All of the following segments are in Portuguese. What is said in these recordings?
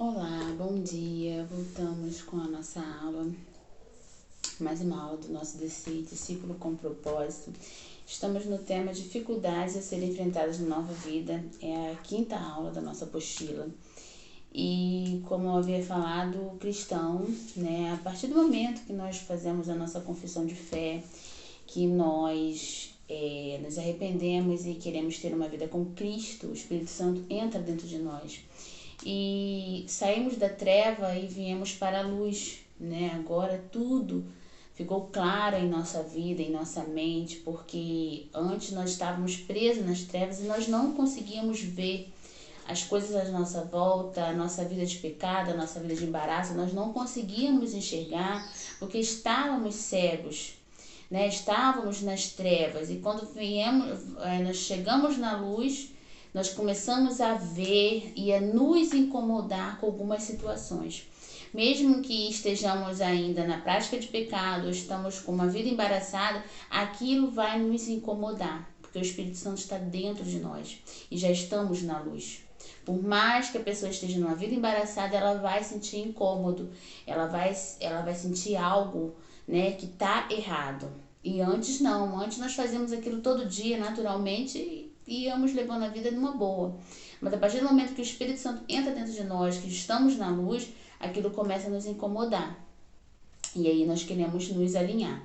Olá, bom dia. Voltamos com a nossa aula, mais uma aula do nosso discípulo com propósito. Estamos no tema dificuldades a serem enfrentadas na nova vida. É a quinta aula da nossa apostila. E como eu havia falado, o cristão, a partir do momento que nós fazemos a nossa confissão de fé, que nós nos arrependemos e queremos ter uma vida com Cristo, o Espírito Santo entra dentro de nós. E saímos da treva e viemos para a luz, Agora tudo ficou claro em nossa vida, em nossa mente, porque antes nós estávamos presos nas trevas e nós não conseguíamos ver as coisas à nossa volta, a nossa vida de pecado, a nossa vida de embaraço, nós não conseguíamos enxergar porque estávamos cegos, Estávamos nas trevas e quando nós chegamos na luz, nós começamos a ver e a nos incomodar com algumas situações. Mesmo que estejamos ainda na prática de pecado, ou estamos com uma vida embaraçada, aquilo vai nos incomodar, porque o Espírito Santo está dentro de nós e já estamos na luz. Por mais que a pessoa esteja numa vida embaraçada, ela vai sentir incômodo, ela vai sentir algo, que está errado. E antes não, antes nós fazíamos aquilo todo dia, naturalmente, e íamos levando a vida numa boa. Mas a partir do momento que o Espírito Santo entra dentro de nós, que estamos na luz, aquilo começa a nos incomodar. E aí nós queremos nos alinhar.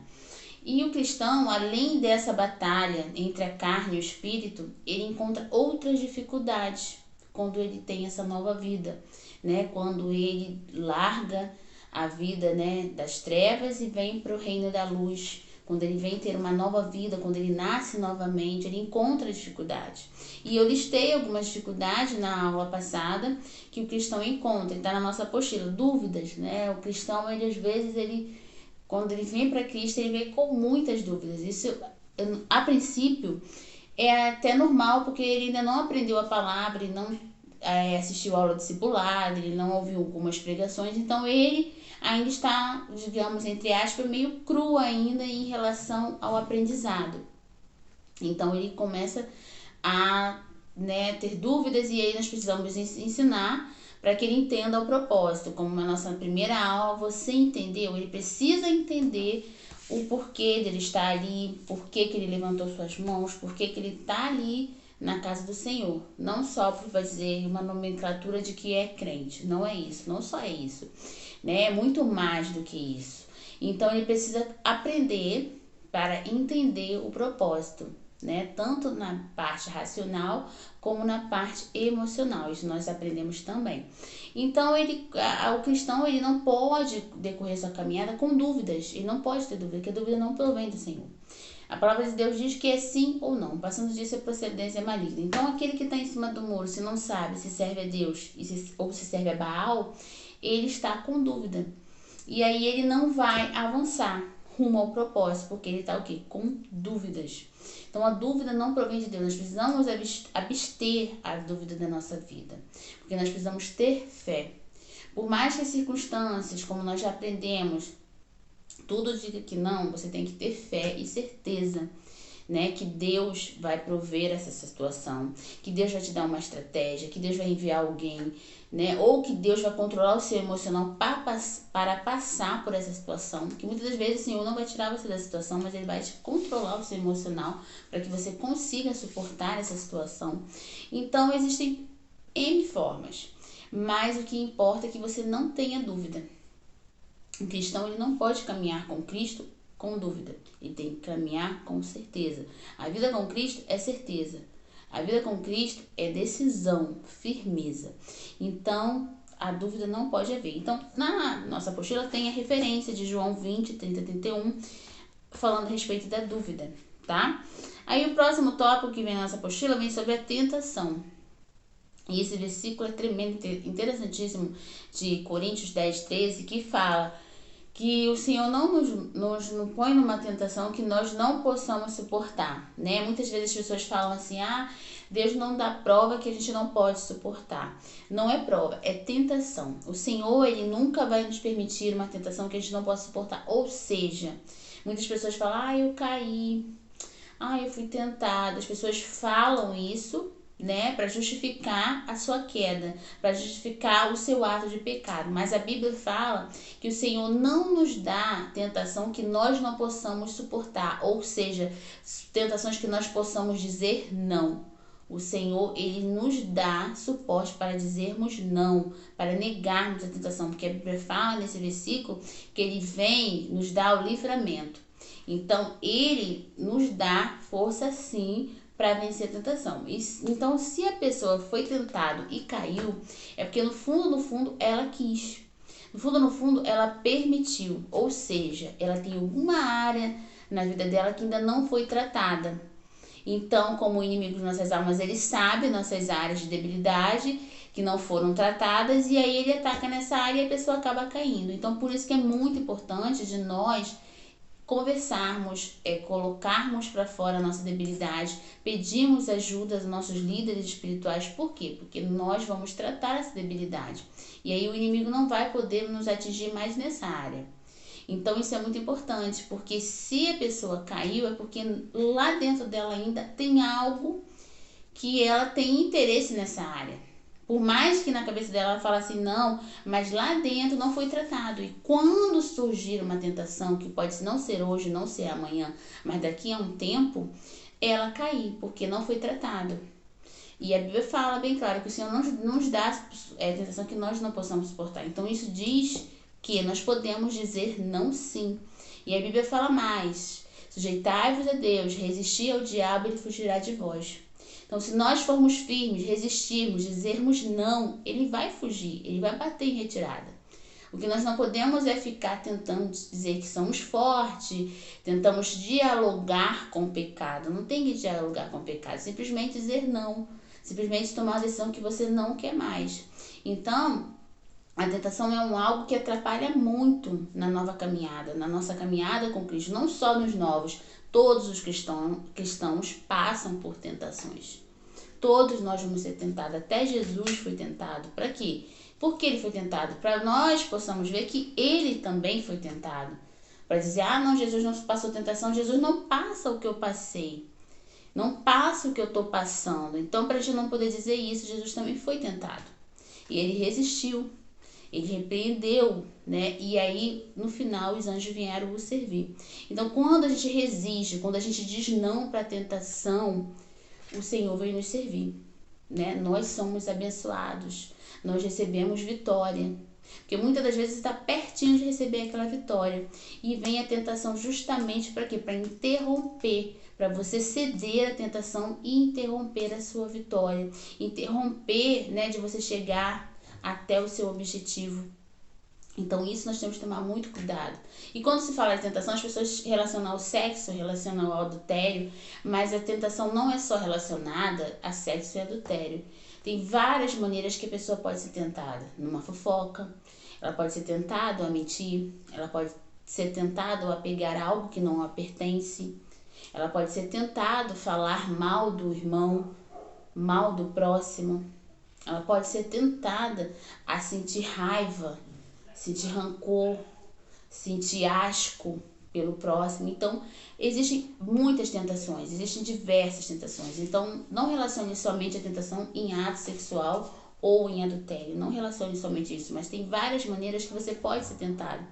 E o cristão, além dessa batalha entre a carne e o espírito, ele encontra outras dificuldades quando ele tem essa nova vida, Quando ele larga a vida, das trevas e vem para o reino da luz. Quando ele vem ter uma nova vida, quando ele nasce novamente, ele encontra dificuldades. E eu listei algumas dificuldades na aula passada que o cristão encontra, está na nossa apostila, dúvidas, O cristão, ele às vezes, quando ele vem para Cristo, ele vem com muitas dúvidas. Isso, a princípio, é até normal, porque ele ainda não aprendeu a palavra, ele não assistiu a aula discipulada, ele não ouviu algumas pregações, então ele ainda está, digamos, entre aspas, meio cru ainda em relação ao aprendizado. Então ele começa a ter dúvidas e aí nós precisamos ensinar para que ele entenda o propósito. Como na nossa primeira aula, você entendeu? Ele precisa entender o porquê dele estar ali, porquê que ele levantou suas mãos, porquê que ele está ali na casa do Senhor. Não só por fazer uma nomenclatura de que é crente, não é isso, não só é isso, É muito mais do que isso. Então ele precisa aprender para entender o propósito, Tanto na parte racional como na parte emocional. Isso nós aprendemos também. Então o cristão, ele não pode decorrer sua caminhada com dúvidas. Ele não pode ter dúvida, porque a dúvida não provém do Senhor. A palavra de Deus diz que é sim ou não. Passando disso, a procedência é maligna. Então aquele que está em cima do muro, se não sabe se serve a Deus ou se serve a Baal, ele está com dúvida. E aí ele não vai avançar rumo ao propósito, porque ele está o quê? Com dúvidas. Então a dúvida não provém de Deus. Nós precisamos abster a dúvida da nossa vida, porque nós precisamos ter fé. Por mais que as circunstâncias, como nós já aprendemos, tudo diga que não, você tem que ter fé e certeza, que Deus vai prover essa situação, que Deus vai te dar uma estratégia, que Deus vai enviar alguém, ou que Deus vai controlar o seu emocional para passar por essa situação, que muitas das vezes o Senhor não vai tirar você da situação, mas Ele vai te controlar o seu emocional para que você consiga suportar essa situação. Então existem N formas, mas o que importa é que você não tenha dúvida. O cristão, ele não pode caminhar com Cristo com dúvida, ele tem que caminhar com certeza. A vida com Cristo é certeza, a vida com Cristo é decisão, firmeza. Então a dúvida não pode haver. Então na nossa apostila tem a referência de João 20, 30, 31, falando a respeito da dúvida, tá? Aí o próximo tópico que vem na nossa apostila vem sobre a tentação. E esse versículo é tremendo, interessantíssimo, de Coríntios 10, 13, que fala que o Senhor não nos põe numa tentação que nós não possamos suportar, Muitas vezes as pessoas falam assim, Deus não dá prova que a gente não pode suportar. Não é prova, é tentação. O Senhor, Ele nunca vai nos permitir uma tentação que a gente não possa suportar. Ou seja, muitas pessoas falam, eu caí, eu fui tentada. As pessoas falam isso, né, para justificar a sua queda, para justificar o seu ato de pecado. Mas a Bíblia fala que o Senhor não nos dá tentação que nós não possamos suportar, ou seja, tentações que nós possamos dizer não. O Senhor, ele nos dá suporte para dizermos não, para negarmos a tentação, porque a Bíblia fala nesse versículo que ele vem nos dar o livramento. Então, ele nos dá força sim para vencer a tentação. Então, se a pessoa foi tentada e caiu, é porque no fundo, ela quis. No fundo, ela permitiu. Ou seja, ela tem alguma área na vida dela que ainda não foi tratada. Então, como o inimigo de nossas almas, ele sabe nossas áreas de debilidade que não foram tratadas e aí ele ataca nessa área e a pessoa acaba caindo. Então, por isso que é muito importante de nós conversarmos, colocarmos para fora a nossa debilidade, pedirmos ajuda dos nossos líderes espirituais. Por quê? Porque nós vamos tratar essa debilidade. E aí o inimigo não vai poder nos atingir mais nessa área. Então isso é muito importante, porque se a pessoa caiu, é porque lá dentro dela ainda tem algo que ela tem interesse nessa área. Por mais que na cabeça dela ela fale assim, não, mas lá dentro não foi tratado. E quando surgir uma tentação, que pode não ser hoje, não ser amanhã, mas daqui a um tempo, ela cair, porque não foi tratado. E a Bíblia fala bem claro que o Senhor não nos dá tentação que nós não possamos suportar. Então isso diz que nós podemos dizer não sim. E a Bíblia fala mais, sujeitai-vos a Deus, resisti ao diabo, ele fugirá de vós. Então, se nós formos firmes, resistirmos, dizermos não, ele vai fugir, ele vai bater em retirada. O que nós não podemos é ficar tentando dizer que somos fortes, tentamos dialogar com o pecado. Não tem que dialogar com o pecado, simplesmente dizer não, simplesmente tomar a decisão que você não quer mais. Então, a tentação é algo que atrapalha muito na nova caminhada, na nossa caminhada com Cristo, não só nos novos. Todos os cristãos passam por tentações. Todos nós vamos ser tentados. Até Jesus foi tentado. Para quê? Por que ele foi tentado? Para nós possamos ver que ele também foi tentado. Para dizer, não, Jesus não passou tentação. Jesus não passa o que eu passei. Não passa o que eu estou passando. Então, para a gente não poder dizer isso, Jesus também foi tentado. E ele resistiu. Ele repreendeu, né? E aí, no final, os anjos vieram o servir. Então, quando a gente resiste, quando a gente diz não para a tentação, o Senhor vem nos servir, né? Nós somos abençoados, nós recebemos vitória. Porque muitas das vezes está pertinho de receber aquela vitória. E vem a tentação justamente para quê? Para interromper, para você ceder à tentação e interromper a sua vitória. Interromper, né, de você chegar até o seu objetivo. Então isso nós temos que tomar muito cuidado. E quando se fala de tentação, as pessoas relacionam ao sexo, relacionam ao adultério, mas a tentação não é só relacionada a sexo e adultério. Tem várias maneiras que a pessoa pode ser tentada. Numa fofoca, ela pode ser tentada a mentir, ela pode ser tentada a pegar algo que não a pertence, ela pode ser tentada a falar mal do irmão, mal do próximo. Ela pode ser tentada a sentir raiva, sentir rancor, sentir asco pelo próximo. Então, existem muitas tentações, existem diversas tentações. Então, não relacione somente a tentação em ato sexual ou em adultério. Não relacione somente isso, mas tem várias maneiras que você pode ser tentado.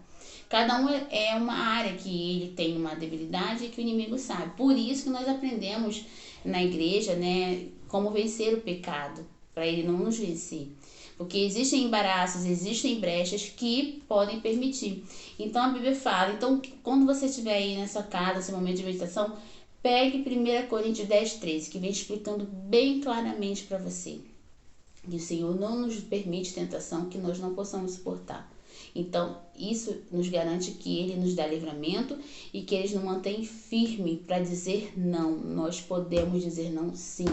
Cada um é uma área que ele tem uma debilidade e que o inimigo sabe. Por isso que nós aprendemos na igreja, né, como vencer o pecado, para ele não nos vencer. Porque existem embaraços, existem brechas que podem permitir. Então a Bíblia fala, então quando você estiver aí na sua casa, nesse momento de meditação, pegue 1 Coríntios 10:13, que vem explicando bem claramente para você. Que o Senhor não nos permite tentação que nós não possamos suportar. Então, isso nos garante que Ele nos dá livramento e que Ele nos mantém firme para dizer não. Nós podemos dizer não, sim.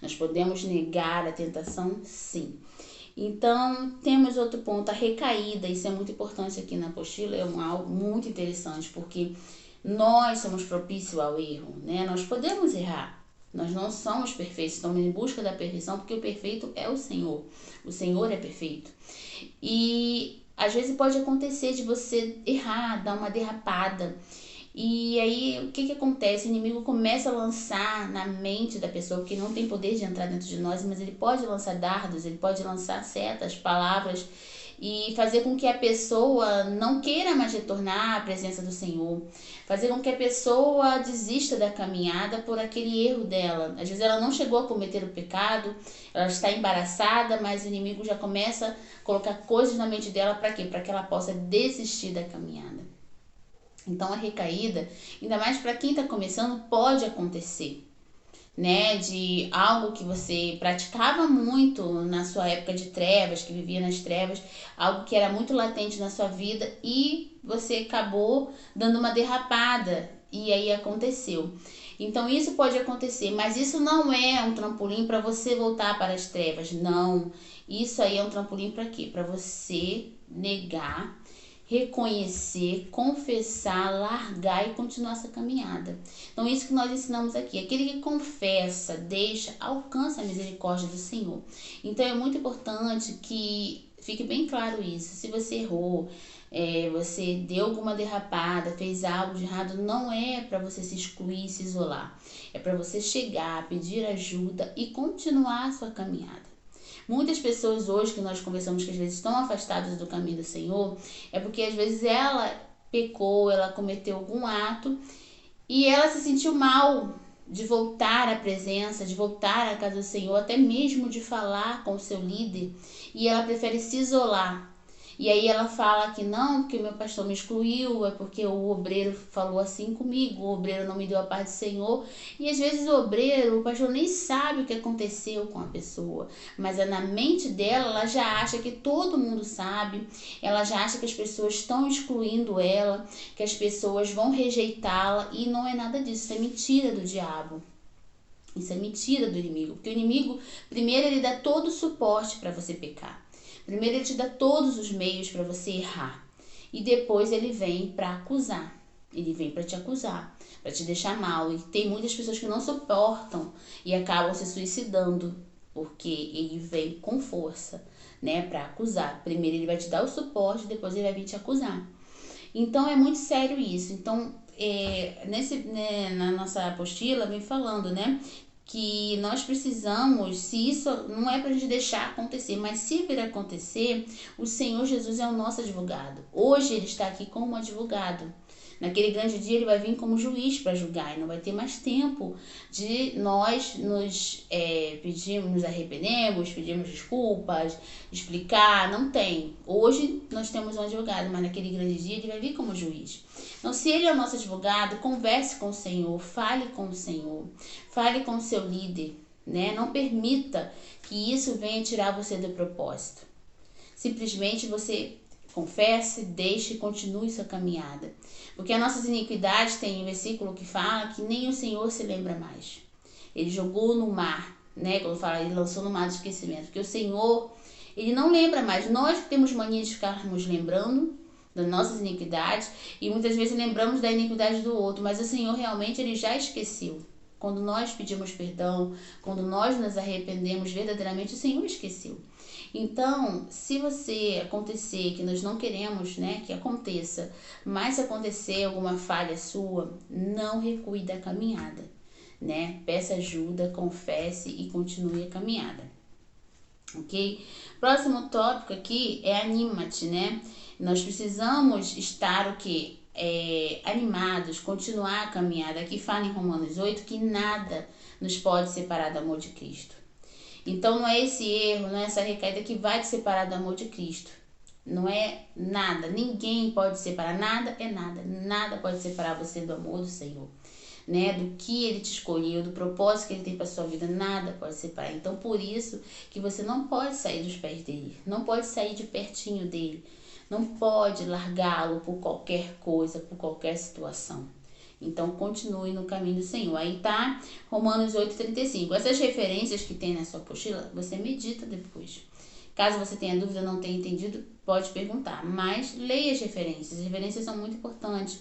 Nós podemos negar a tentação, sim. Então, temos outro ponto, a recaída. Isso é muito importante aqui na apostila, é algo muito interessante, porque nós somos propícios ao erro, né? Nós podemos errar. Nós não somos perfeitos, estamos em busca da perfeição, porque o perfeito é o Senhor. O Senhor é perfeito. E às vezes pode acontecer de você errar, dar uma derrapada. E aí, o que acontece? O inimigo começa a lançar na mente da pessoa, porque não tem poder de entrar dentro de nós, mas ele pode lançar dardos, ele pode lançar setas, palavras, e fazer com que a pessoa não queira mais retornar à presença do Senhor, fazer com que a pessoa desista da caminhada por aquele erro dela. Às vezes ela não chegou a cometer o pecado, ela está embaraçada, mas o inimigo já começa a colocar coisas na mente dela para quê? Para que ela possa desistir da caminhada. Então a recaída, ainda mais para quem está começando, pode acontecer, né? De algo que você praticava muito na sua época de trevas, que vivia nas trevas, algo que era muito latente na sua vida e você acabou dando uma derrapada e aí aconteceu. Então isso pode acontecer, mas isso não é um trampolim para você voltar para as trevas, não. Isso aí é um trampolim para quê? Para você negar, reconhecer, confessar, largar e continuar essa caminhada. Então isso que nós ensinamos aqui, aquele que confessa, deixa, alcança a misericórdia do Senhor. Então é muito importante que fique bem claro isso. Se você errou, você deu alguma derrapada, fez algo de errado, não é para você se excluir, se isolar. É para você chegar, pedir ajuda e continuar a sua caminhada. Muitas pessoas hoje que nós conversamos que às vezes estão afastadas do caminho do Senhor, é porque às vezes ela pecou, ela cometeu algum ato e ela se sentiu mal de voltar à presença, de voltar à casa do Senhor, até mesmo de falar com o seu líder, e ela prefere se isolar. E aí ela fala que não, porque meu pastor me excluiu, é porque o obreiro falou assim comigo, o obreiro não me deu a paz do Senhor. E às vezes o obreiro, o pastor nem sabe o que aconteceu com a pessoa, mas é na mente dela, ela já acha que todo mundo sabe, ela já acha que as pessoas estão excluindo ela, que as pessoas vão rejeitá-la, e não é nada disso, isso é mentira do diabo. Isso é mentira do inimigo, porque o inimigo, primeiro, ele dá todo o suporte para você pecar. Primeiro ele te dá todos os meios para você errar. E depois ele vem para acusar. Ele vem para te acusar, para te deixar mal. E tem muitas pessoas que não suportam e acabam se suicidando, porque ele vem com força, né, para acusar. Primeiro ele vai te dar o suporte, depois ele vai vir te acusar. Então é muito sério isso. Então, na nossa apostila vem falando, né, que nós precisamos, se isso não é para a gente deixar acontecer, mas se vir acontecer, o Senhor Jesus é o nosso advogado. Hoje ele está aqui como advogado. Naquele grande dia ele vai vir como juiz para julgar e não vai ter mais tempo de nós nos pedirmos, nos arrependemos, pedimos desculpas, explicar, não tem. Hoje nós temos um advogado, mas naquele grande dia ele vai vir como juiz. Então, se ele é o nosso advogado, converse com o Senhor, fale com o Senhor, fale com o seu líder, né? Não permita que isso venha tirar você do propósito. Simplesmente você confesse, deixe e continue sua caminhada. Porque as nossas iniquidades, tem um versículo que fala que nem o Senhor se lembra mais. Ele jogou no mar, né? Quando fala, ele lançou no mar do esquecimento. Porque o Senhor, ele não lembra mais. Nós que temos mania de ficarmos lembrando das nossas iniquidades e muitas vezes lembramos da iniquidade do outro, mas o Senhor realmente ele já esqueceu. Quando nós pedimos perdão, quando nós nos arrependemos verdadeiramente, o Senhor esqueceu. Então, se você acontecer, que nós não queremos, né, que aconteça, mas se acontecer alguma falha sua, não recue da caminhada, né? Peça ajuda, confesse e continue a caminhada. Ok? Próximo tópico aqui é anima-te, né? Nós precisamos estar o quê? Animados, continuar a caminhada. Aqui fala em Romanos 8 que nada nos pode separar do amor de Cristo. Então não é esse erro, não é essa recaída que vai te separar do amor de Cristo. Não é nada, ninguém pode separar, nada é nada, nada pode separar você do amor do Senhor, né? Do que Ele te escolheu, do propósito que Ele tem para sua vida, nada pode separar. Então por isso que você não pode sair dos pés dele, não pode sair de pertinho dele, não pode largá-lo por qualquer coisa, por qualquer situação. Então, continue no caminho do Senhor. Aí tá Romanos 8,35. Essas referências que tem na sua apostila, você medita depois. Caso você tenha dúvida, não tenha entendido, pode perguntar. Mas leia as referências. As referências são muito importantes,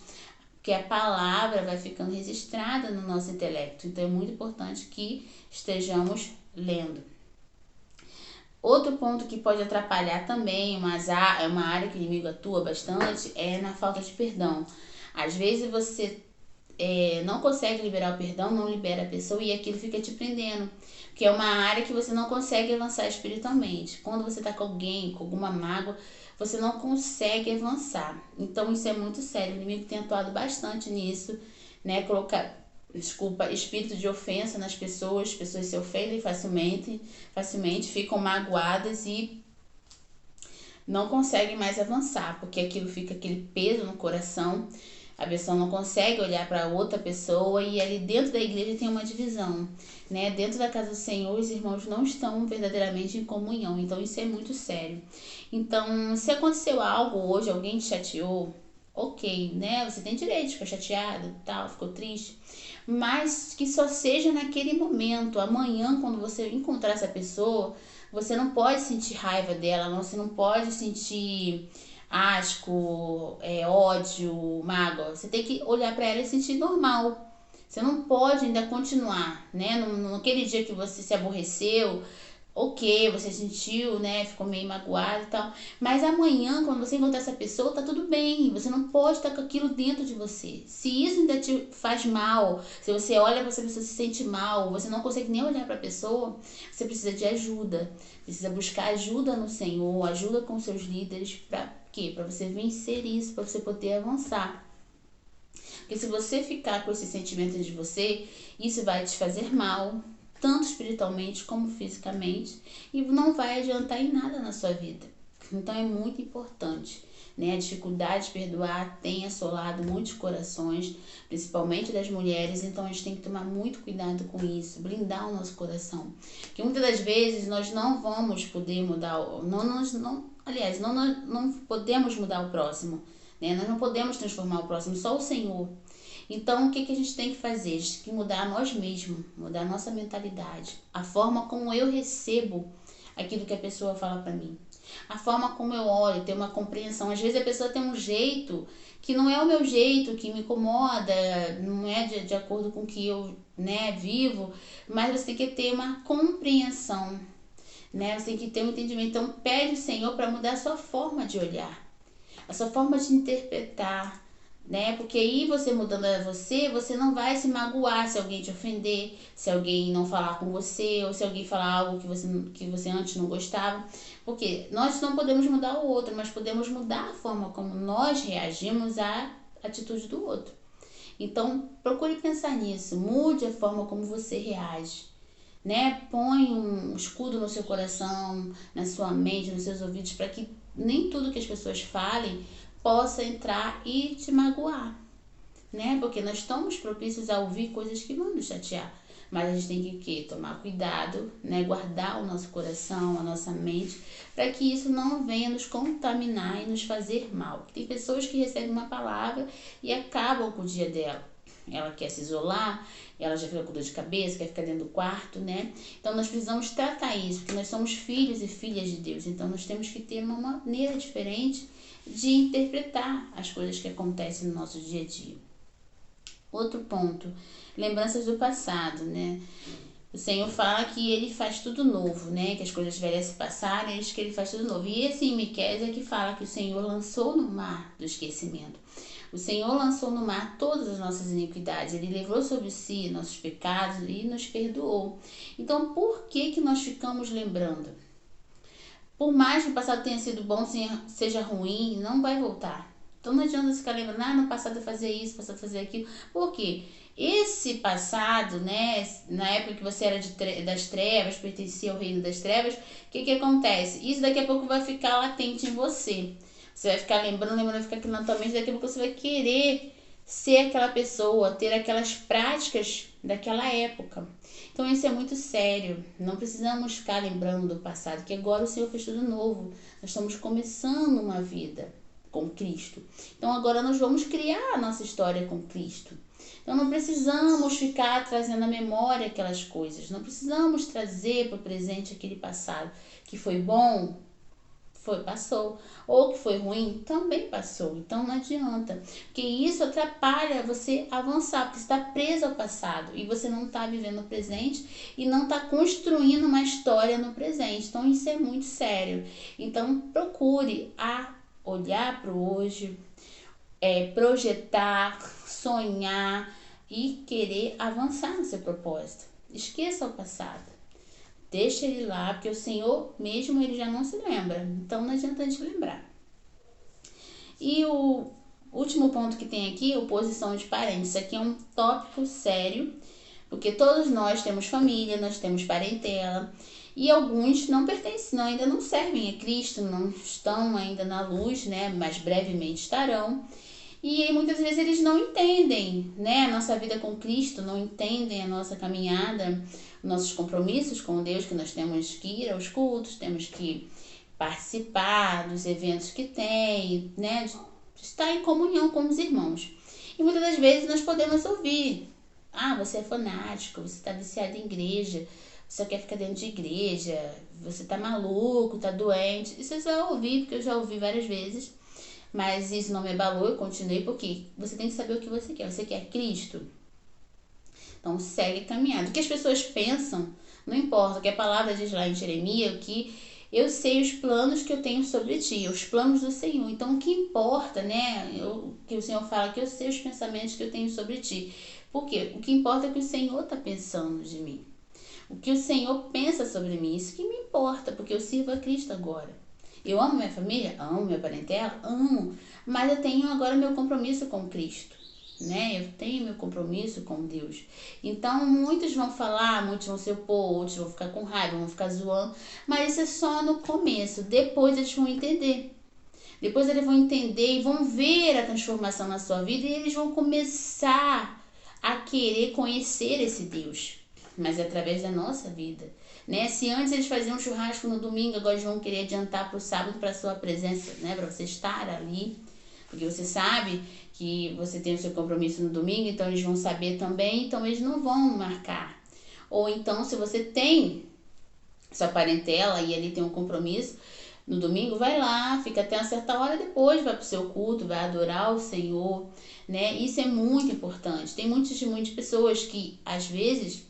porque a palavra vai ficando registrada no nosso intelecto. Então, é muito importante que estejamos lendo. Outro ponto que pode atrapalhar também, mas é uma área que o inimigo atua bastante, é na falta de perdão. Às vezes você não consegue liberar o perdão, não libera a pessoa e aquilo fica te prendendo. Que é uma área que você não consegue avançar espiritualmente. Quando você está com alguém, com alguma mágoa, você não consegue avançar. Então isso é muito sério. O inimigo tem atuado bastante nisso, né? Colocar, espírito de ofensa nas pessoas. As pessoas se ofendem facilmente ficam magoadas e não conseguem mais avançar, porque aquilo fica aquele peso no coração. A pessoa não consegue olhar para outra pessoa e ali dentro da igreja tem uma divisão, né? Dentro da casa do Senhor, os irmãos não estão verdadeiramente em comunhão, então isso é muito sério. Então, se aconteceu algo hoje, alguém te chateou, ok, né? Você tem direito de ficar chateado, tal, ficou triste, mas que só seja naquele momento. Amanhã, quando você encontrar essa pessoa, você não pode sentir raiva dela, você não pode sentir asco, ódio, mágoa. Você tem que olhar para ela e sentir normal. Você não pode ainda continuar, né? Naquele dia que você se aborreceu, ok, você sentiu, né? Ficou meio magoado e tal. Mas amanhã, quando você encontrar essa pessoa, tá tudo bem. Você não pode estar com aquilo dentro de você. Se isso ainda te faz mal, se você olha para essa pessoa e se sente mal, você não consegue nem olhar para a pessoa, você precisa de ajuda. Precisa buscar ajuda no Senhor, ajuda com seus líderes. Para quê? Para você vencer isso, para você poder avançar. Porque se você ficar com esse sentimento de você, isso vai te fazer mal, tanto espiritualmente como fisicamente, e não vai adiantar em nada na sua vida. Então é muito importante, né? A dificuldade de perdoar tem assolado muitos corações, principalmente das mulheres, então a gente tem que tomar muito cuidado com isso, blindar o nosso coração. Porque muitas das vezes nós não vamos poder mudar, não podemos mudar o próximo, né? Nós não podemos transformar o próximo, só o Senhor. Então, o que a gente tem que fazer? A gente tem que mudar nós mesmos, mudar a nossa mentalidade, a forma como eu recebo aquilo que a pessoa fala para mim, a forma como eu olho, ter uma compreensão. Às vezes a pessoa tem um jeito que não é o meu jeito, que me incomoda, não é de acordo com o que eu, né, vivo, mas você tem que ter uma compreensão, né? Você tem que ter um entendimento. Então, pede o Senhor para mudar a sua forma de olhar, a sua forma de interpretar, né? Porque aí você mudando você não vai se magoar se alguém te ofender, se alguém não falar com você, ou se alguém falar algo que você antes não gostava. Porque nós não podemos mudar o outro, mas podemos mudar a forma como nós reagimos à atitude do outro. Então, procure pensar nisso, mude a forma como você reage, né? Põe um escudo no seu coração, na sua mente, nos seus ouvidos, para que nem tudo que as pessoas falem possa entrar e te magoar, né? Porque nós estamos propícios a ouvir coisas que vão nos chatear. Mas a gente tem que tomar cuidado, né? Guardar o nosso coração, a nossa mente, para que isso não venha nos contaminar e nos fazer mal. Tem pessoas que recebem uma palavra e acabam com o dia dela. Ela quer se isolar, ela já fica com dor de cabeça, quer ficar dentro do quarto, né? Então nós precisamos tratar isso, porque nós somos filhos e filhas de Deus. Então nós temos que ter uma maneira diferente de interpretar as coisas que acontecem no nosso dia a dia. Outro ponto, lembranças do passado, né? O Senhor fala que Ele faz tudo novo, né? Que as coisas velhas se passaram, Ele diz que Ele faz tudo novo. E esse em Miqueias é que fala que o Senhor lançou no mar do esquecimento. O Senhor lançou no mar todas as nossas iniquidades. Ele levou sobre si nossos pecados e nos perdoou. Então, por que nós ficamos lembrando? Por mais que o passado tenha sido bom, seja ruim, não vai voltar. Então não adianta ficar lembrando, no passado eu fazia isso, no passado eu fazia aquilo. Por quê? Esse passado, né, na época que você era das trevas, pertencia ao reino das trevas, o que acontece? Isso daqui a pouco vai ficar latente em você. Você vai ficar lembrando, vai ficar aqui na tua mente, daqui a pouco você vai querer ser aquela pessoa, ter aquelas práticas daquela época. Então isso é muito sério, não precisamos ficar lembrando do passado, que agora o Senhor fez tudo novo, nós estamos começando uma vida com Cristo. Então agora nós vamos criar a nossa história com Cristo. Então não precisamos ficar trazendo à memória aquelas coisas, não precisamos trazer para o presente aquele passado que foi bom, passou, ou que foi ruim, também passou. Então não adianta, porque isso atrapalha você avançar, porque você está preso ao passado e você não está vivendo o presente e não está construindo uma história no presente. Então isso é muito sério. Então procure olhar para o hoje, projetar, sonhar e querer avançar no seu propósito. Esqueça o passado. Deixa ele lá, porque o Senhor mesmo ele já não se lembra. Então não adianta a gente lembrar. E o último ponto que tem aqui, oposição de parentes. Isso aqui é um tópico sério, porque todos nós temos família, nós temos parentela, e alguns não pertencem, ainda não servem a Cristo, não estão ainda na luz, né? Mas brevemente estarão. E muitas vezes eles não entendem, né, a nossa vida com Cristo, não entendem a nossa caminhada, nossos compromissos com Deus, que nós temos que ir aos cultos, temos que participar dos eventos que tem, né, estar em comunhão com os irmãos. E muitas das vezes nós podemos ouvir: ah, você é fanático, você está viciado em igreja, você quer ficar dentro de igreja, você está maluco, está doente. Isso eu já ouvi, porque eu já ouvi várias vezes. Mas isso não me abalou, eu continuei, porque você tem que saber o que você quer. Você quer Cristo? Então segue caminhando. O que as pessoas pensam, não importa. O que a palavra diz lá em Jeremias, que eu sei os planos que eu tenho sobre ti, os planos do Senhor. Então o que importa, né? Que o Senhor fala que eu sei os pensamentos que eu tenho sobre ti. Por quê? O que importa é o que o Senhor está pensando de mim. O que o Senhor pensa sobre mim. Isso que me importa, porque eu sirvo a Cristo agora. Eu amo minha família? Amo minha parentela? Amo. Mas eu tenho agora meu compromisso com Cristo, né? Eu tenho meu compromisso com Deus. Então, muitos vão falar, muitos vão se opor, outros vão ficar com raiva, vão ficar zoando. Mas isso é só no começo. Depois eles vão entender. Depois eles vão entender e vão ver a transformação na sua vida, e eles vão começar a querer conhecer esse Deus. Mas é através da nossa vida. Né? Se antes eles faziam um churrasco no domingo, agora eles vão querer adiantar para o sábado, para a sua presença, né? Para você estar ali, porque você sabe que você tem o seu compromisso no domingo, então eles vão saber também, então eles não vão marcar. Ou então, se você tem sua parentela e ali tem um compromisso no domingo, vai lá, fica até uma certa hora, depois vai para o seu culto, vai adorar o Senhor, né? Isso é muito importante. Tem muitas pessoas que às vezes,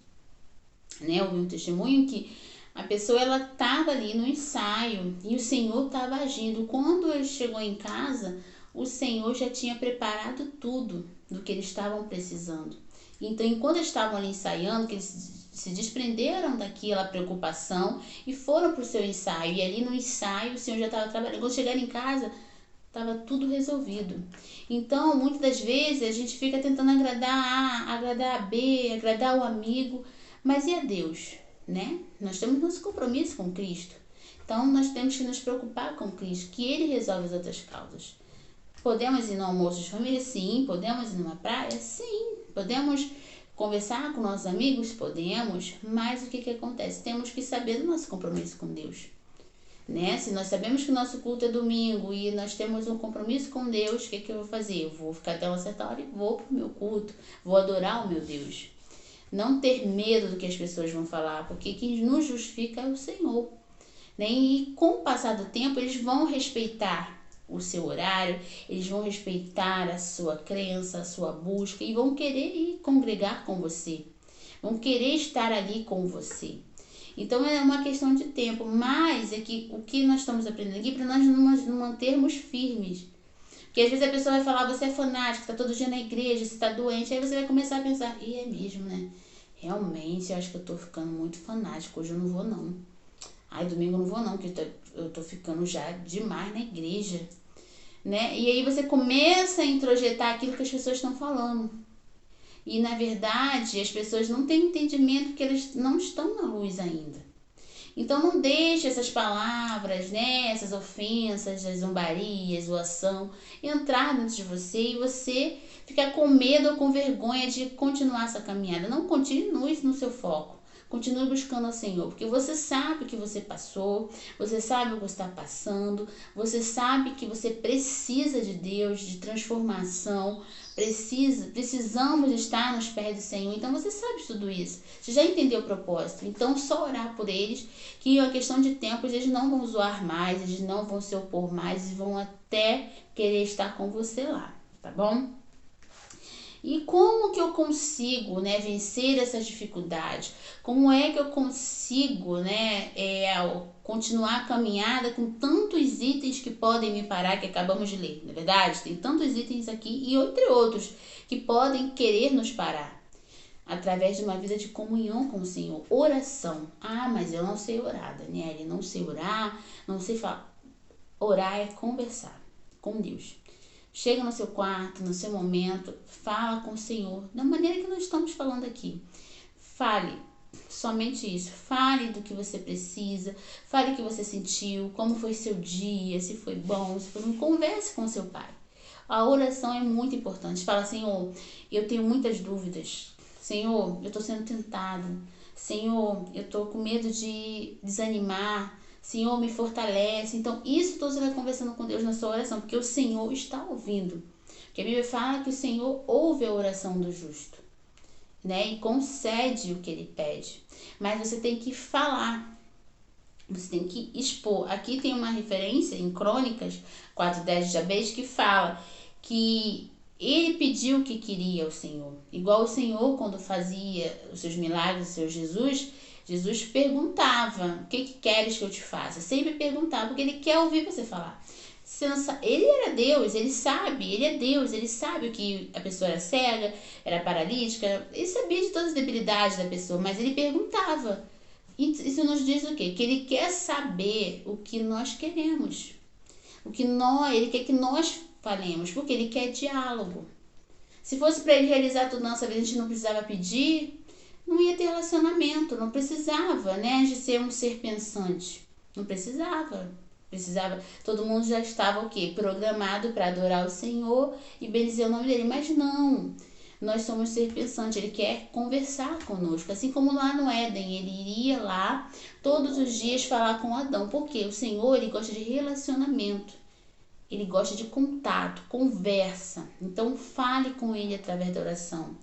né, eu vi um testemunho que a pessoa ela estava ali no ensaio e o Senhor estava agindo. Quando ele chegou em casa, o Senhor já tinha preparado tudo do que eles estavam precisando. Então, enquanto eles estavam ali ensaiando, que eles se desprenderam daquela preocupação e foram para o seu ensaio. E ali no ensaio o Senhor já estava trabalhando. Quando chegaram em casa, estava tudo resolvido. Então, muitas das vezes a gente fica tentando agradar A, agradar a B, agradar o amigo. Mas e a Deus, né? Nós temos nosso compromisso com Cristo. Então, nós temos que nos preocupar com Cristo, que Ele resolve as outras causas. Podemos ir no almoço de família? Sim. Podemos ir numa praia? Sim. Podemos conversar com nossos amigos? Podemos. Mas o que acontece? Temos que saber do nosso compromisso com Deus. Né? Se nós sabemos que o nosso culto é domingo e nós temos um compromisso com Deus, o que eu vou fazer? Eu vou ficar até uma certa hora e vou para o meu culto. Vou adorar o meu Deus. Não ter medo do que as pessoas vão falar, porque quem nos justifica é o Senhor. Né? E com o passar do tempo, eles vão respeitar o seu horário, eles vão respeitar a sua crença, a sua busca, e vão querer ir congregar com você, vão querer estar ali com você. Então é uma questão de tempo, mas é que o que nós estamos aprendendo aqui para nós nos mantermos firmes. Porque às vezes a pessoa vai falar: você é fanático, está todo dia na igreja, você está doente. Aí você vai começar a pensar: é mesmo, né? Realmente, eu acho que eu estou ficando muito fanático, hoje eu não vou não. Ai, domingo eu não vou não, porque eu estou ficando já demais na igreja. Né? E aí você começa a introjetar aquilo que as pessoas estão falando. E na verdade, as pessoas não têm entendimento, porque elas não estão na luz ainda. Então não deixe essas palavras, né, essas ofensas, as zombarias, zoação, entrar dentro de você e você ficar com medo ou com vergonha de continuar essa caminhada. Não continue no seu foco. Continue buscando ao Senhor, porque você sabe o que você passou, você sabe o que está passando, você sabe que você precisa de Deus, de transformação, precisamos estar nos pés do Senhor. Então você sabe tudo isso, você já entendeu o propósito. Então só orar por eles, que é uma questão de tempo, eles não vão zoar mais, eles não vão se opor mais e vão até querer estar com você lá, tá bom? E como que eu consigo, né, vencer essas dificuldades? Como é que eu consigo, né, continuar a caminhada com tantos itens que podem me parar, que acabamos de ler, não é verdade? Tem tantos itens aqui e entre outros que podem querer nos parar. Através de uma vida de comunhão com o Senhor. Oração. Ah, mas eu não sei orar, Daniele. Não sei orar, não sei falar. Orar é conversar com Deus. Chega no seu quarto, no seu momento, fala com o Senhor, da maneira que nós estamos falando aqui. Fale, somente isso. Fale do que você precisa, fale o que você sentiu, como foi seu dia, se foi bom, se foi ruim. Converse com seu Pai. A oração é muito importante. Fala, Senhor, eu tenho muitas dúvidas. Senhor, eu estou sendo tentado. Senhor, eu estou com medo de desanimar. Senhor, me fortalece. Então, isso tudo você vai conversando com Deus na sua oração, porque o Senhor está ouvindo. Porque a Bíblia fala que o Senhor ouve a oração do justo, né? E concede o que ele pede. Mas você tem que falar. Você tem que expor. Aqui tem uma referência em Crônicas 4:10 de Jabez que fala que ele pediu o que queria ao Senhor. Igual o Senhor, quando fazia os seus milagres, o seu Jesus perguntava: o que queres que eu te faça? Sempre perguntava, porque ele quer ouvir você falar. Ele era Deus, ele sabe, ele é Deus, ele sabe que a pessoa era cega, era paralítica, ele sabia de todas as debilidades da pessoa, mas ele perguntava. Isso nos diz o quê? Que ele quer saber o que nós queremos. Ele quer que nós falemos, porque ele quer diálogo. Se fosse para ele realizar tudo na nossa vida, a gente não precisava pedir, não ia ter relacionamento, não precisava, né, de ser um ser pensante. Não precisava. Todo mundo já estava o quê? Programado para adorar o Senhor e bendizer o nome dele, mas não. Nós somos ser pensante, ele quer conversar conosco, assim como lá no Éden, ele iria lá todos os dias falar com Adão, porque o Senhor, ele gosta de relacionamento, ele gosta de contato, conversa, então fale com ele através da oração.